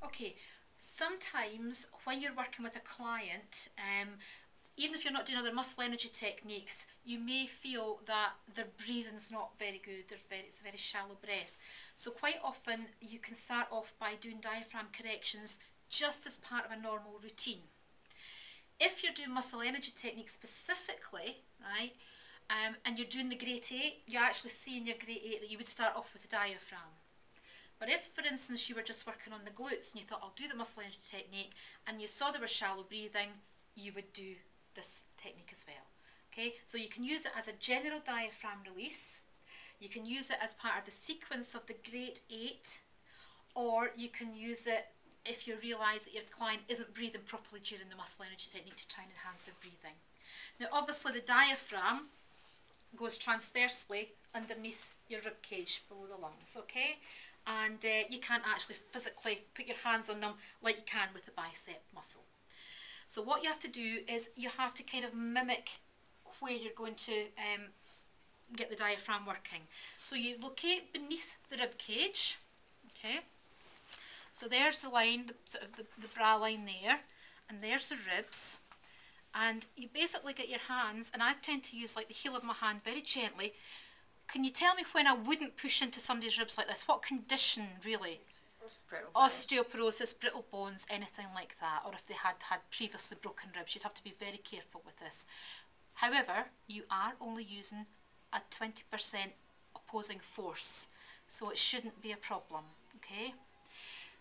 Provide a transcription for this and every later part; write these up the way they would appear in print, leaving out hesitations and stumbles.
Okay, sometimes when you're working with a client, even if you're not doing other muscle energy techniques, you may feel that their breathing's not very good, it's a very shallow breath. So quite often you can start off by doing diaphragm corrections just as part of a normal routine. If you're doing muscle energy techniques specifically, right, and you're doing the grade 8, you actually see in your grade 8 that you would start off with the diaphragm. But if, for instance, you were just working on the glutes and you thought, I'll do the muscle energy technique, and you saw there was shallow breathing, you would do this technique as well. Okay, so you can use it as a general diaphragm release, you can use it as part of the sequence of the grade 8, or you can use it if you realise that your client isn't breathing properly during the muscle energy technique to try and enhance their breathing. Now obviously the diaphragm goes transversely underneath your rib cage below the lungs, okay? And you can't actually physically put your hands on them like you can with the bicep muscle. So what you have to do is you have to kind of mimic where you're going to get the diaphragm working. So you locate beneath the rib cage, okay? So there's the line, the bra line there, and there's the ribs. And you basically get your hands, and I tend to use like the heel of my hand very gently. Can you tell me when I wouldn't push into somebody's ribs like this? What condition really? Osteoporosis, brittle bones, anything like that. Or if they had previously broken ribs, you'd have to be very careful with this. However, you are only using a 20% opposing force, so it shouldn't be a problem, okay?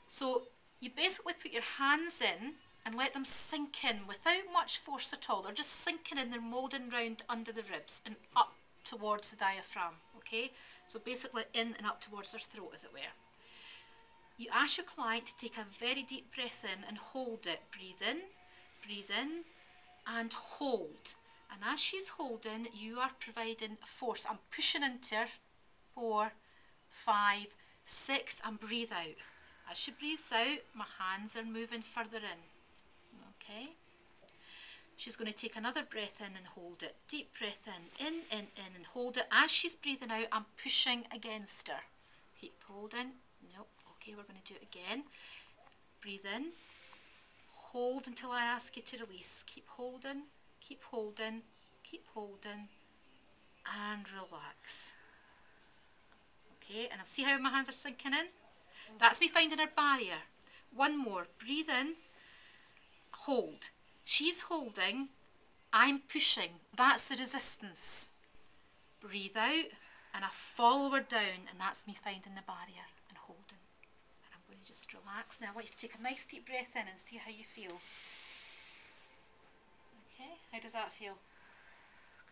So you basically put your hands in and let them sink in without much force at all. They're just sinking in, they're moulding round under the ribs and up towards the diaphragm, okay? So basically in and up towards their throat, as it were. You ask your client to take a very deep breath in and hold it. Breathe in, and hold. And as she's holding, you are providing force. I'm pushing into her. 4, 5, 6, and breathe out. As she breathes out, my hands are moving further in. Okay? She's going to take another breath in and hold it. Deep breath in, and hold it. As she's breathing out, I'm pushing against her. Keep holding. Nope. Okay, we're going to do it again. Breathe in. Hold until I ask you to release. Keep holding, keep holding, keep holding, and relax. Okay, and see how my hands are sinking in? That's me finding her barrier. One more. Breathe in. Hold. She's holding. I'm pushing. That's the resistance. Breathe out. And I follow her down. And that's me finding the barrier and holding. And I'm going to just relax. Now I want you to take a nice deep breath in and see how you feel. Okay. How does that feel?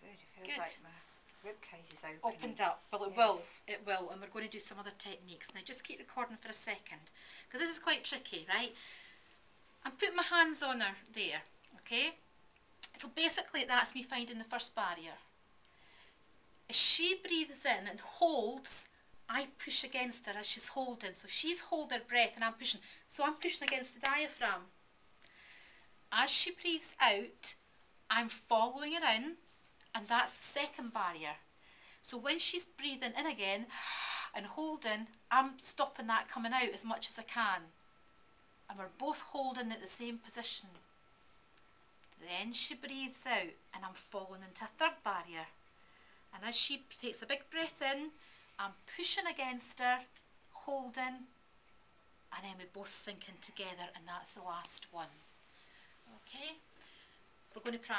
Good. It feels like my rib cage is opened up. Well, it will. It will. And we're going to do some other techniques. Now just keep recording for a second. Because this is quite tricky, right? I'm putting my hands on her there. Okay, so basically that's me finding the first barrier. As she breathes in and holds, I push against her as she's holding. So she's holding her breath and I'm pushing. So I'm pushing against the diaphragm. As she breathes out, I'm following her in, and that's the second barrier. So when she's breathing in again and holding, I'm stopping that coming out as much as I can. And we're both holding at the same position. Then she breathes out and I'm falling into a third barrier. And as she takes a big breath in, I'm pushing against her, holding, and then we both sink in together, and that's the last one. Okay? We're going to practice.